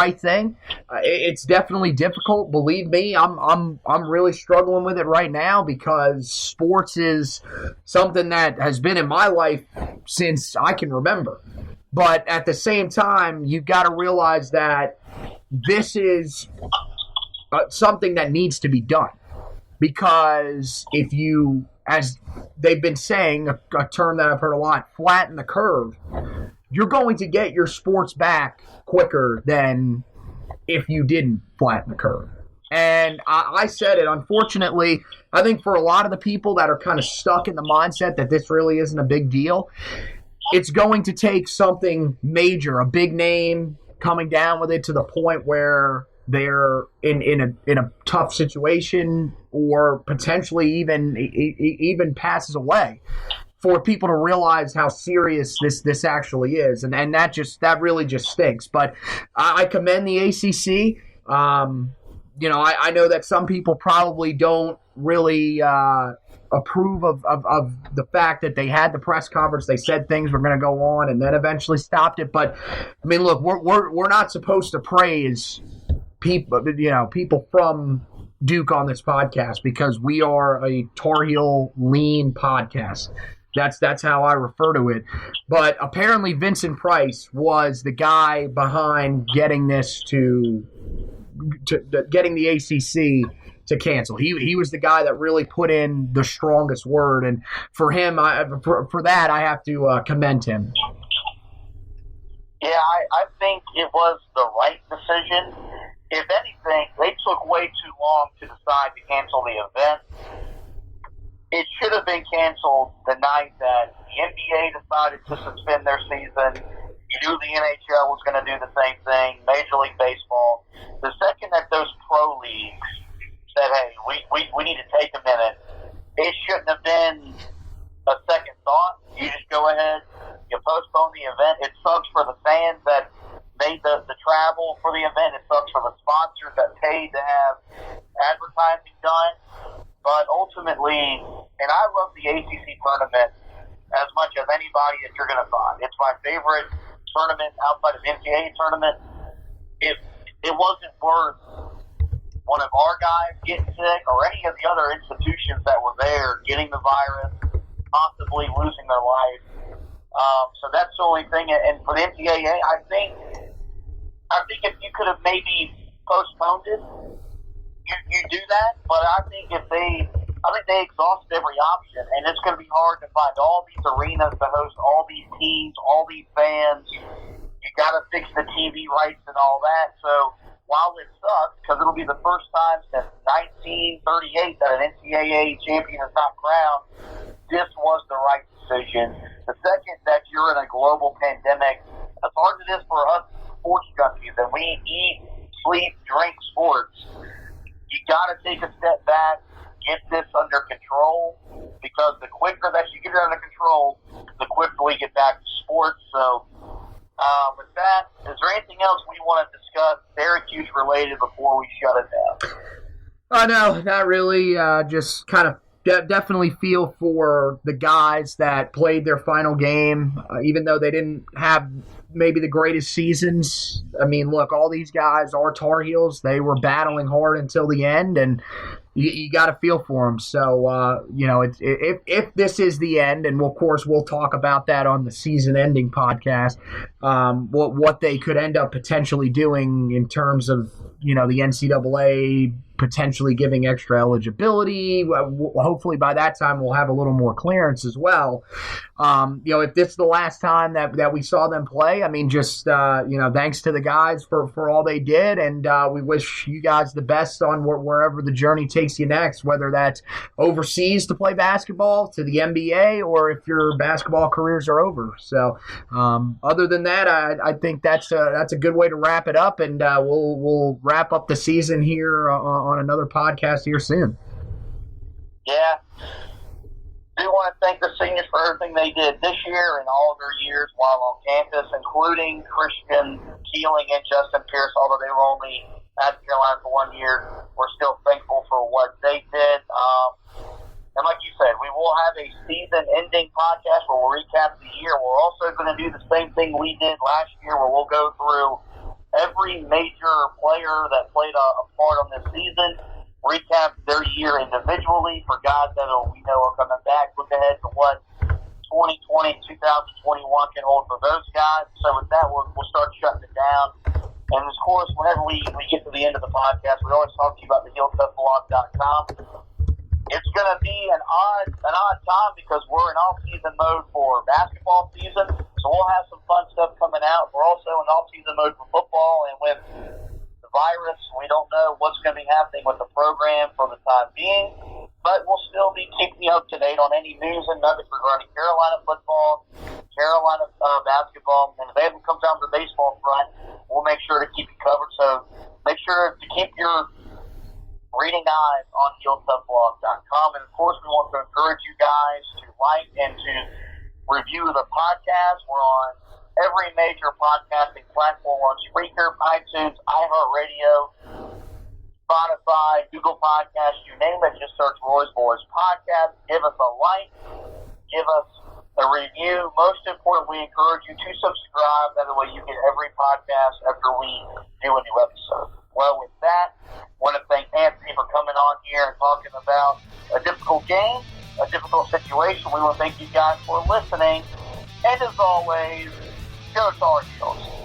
right thing. It's definitely difficult. Believe me, I'm really struggling with it right now because sports is something that has been in my life since I can remember. But at the same time, you've got to realize that this is something that needs to be done. Because if you, as they've been saying, a term that I've heard a lot, flatten the curve, you're going to get your sports back quicker than if you didn't flatten the curve. And I said it, unfortunately, I think for a lot of the people that are kind of stuck in the mindset that this really isn't a big deal, it's going to take something major, a big name coming down with it to the point where they're in a tough situation or potentially even passes away, for people to realize how serious this actually is, and that really just stinks. But I commend the ACC. I know that some people probably don't really approve of the fact that they had the press conference. They said things were going to go on and then eventually stopped it. But I mean, look, we're not supposed to praise people from Duke on this podcast because we are a Tar Heel lean podcast. That's how I refer to it. But apparently Vincent Price was the guy behind getting this to getting the ACC to cancel. He was the guy that really put in the strongest word, and for him, for that, I have to commend him. Yeah, I think it was the right decision. If anything, they took way too long to decide to cancel the event. It should have been canceled the night that the NBA decided to suspend their season. You knew the NHL was going to do the same thing, Major League Baseball. The second that those pro leagues said, hey, we need to take a minute, it shouldn't have been a second thought. You just go ahead, you postpone the event. It sucks for the fans that made the travel for the event. It sucks for the sponsors that paid to have advertising done. But ultimately, and I love the ACC tournament as much as anybody that you're going to find. It's my favorite tournament outside of NCAA tournament. It wasn't worth one of our guys getting sick or any of the other institutions that were there getting the virus, possibly losing their life. So that's the only thing. And for the NCAA, I think if you could have maybe postponed it, you do that. But I think they exhausted every option, and it's going to be hard to find all these arenas to host all these teams, all these fans. You got to fix the TV rights and all that. So while it sucks, because it'll be the first time since 1938 that an NCAA champion is not crowned, this was the right decision. The second that you're in a global pandemic, as hard as it is for us sports junkies, and we eat, sleep, drink sports, you got to take a step back, get this under control, because the quicker that you get it under control, the quicker we get back to sports. So with that, is there anything else we want to discuss Syracuse related before we shut it down? No, not really. Just kind of definitely feel for the guys that played their final game, even though they didn't have maybe the greatest seasons. I mean, look, all these guys are Tar Heels. They were battling hard until the end, and you got to feel for them. So, if this is the end, and of course we'll talk about that on the season-ending podcast, what they could end up potentially doing in terms of, the NCAA potentially giving extra eligibility. Hopefully by that time we'll have a little more clearance as well. If this is the last time that we saw them play, I mean, just, thanks to the guys for all they did. And we wish you guys the best on wherever the journey takes you next, whether that's overseas to play basketball, to the NBA, or if your basketball careers are over. So other than that, I think that's a good way to wrap it up. And we'll wrap up the season here on another podcast here soon. Yeah. I do want to thank the seniors for everything they did this year and all of their years while on campus, including Christian Keeling and Justin Pierce, although they were only at Carolina for 1 year. We're still thankful for what they did. And like you said, we will have a season-ending podcast where we'll recap the year. We're also going to do the same thing we did last year, where we'll go through every major player that played a part on this season, recap their year individually for guys that we know are coming back, look ahead to what 2020, 2021 can hold for those guys. So with that, we'll start shutting it down. And of course, whenever we get to the end of the podcast, we always talk to you about the HeelToughBlog.com. It's going to be an odd time because we're in off-season mode for basketball season, so we'll have some fun stuff coming out. We're also in off-season mode for football, and with the virus, we don't know what's going to be happening with the program for the time being, but we'll still be keeping you up to date on any news and nuggets regarding Carolina football, Carolina basketball, and if it comes down to the baseball front, we'll make sure to keep you covered. So make sure to keep your reading eyes on HeelToughBlog.com. And of course, we want to encourage you guys to like and to review the podcast. We're on every major podcasting platform on Spreaker, iTunes, iHeartRadio, Spotify, Google Podcasts, you name it. Just search Roy's Boys Podcast. Give us a like. Give us a review. Most importantly, we encourage you to subscribe. That way you get every podcast after we do a new episode. Well, with that, I want to thank Anthony for coming on here and talking about a difficult game, a difficult situation. We want to thank you guys for listening. And as always, go Tar Heels.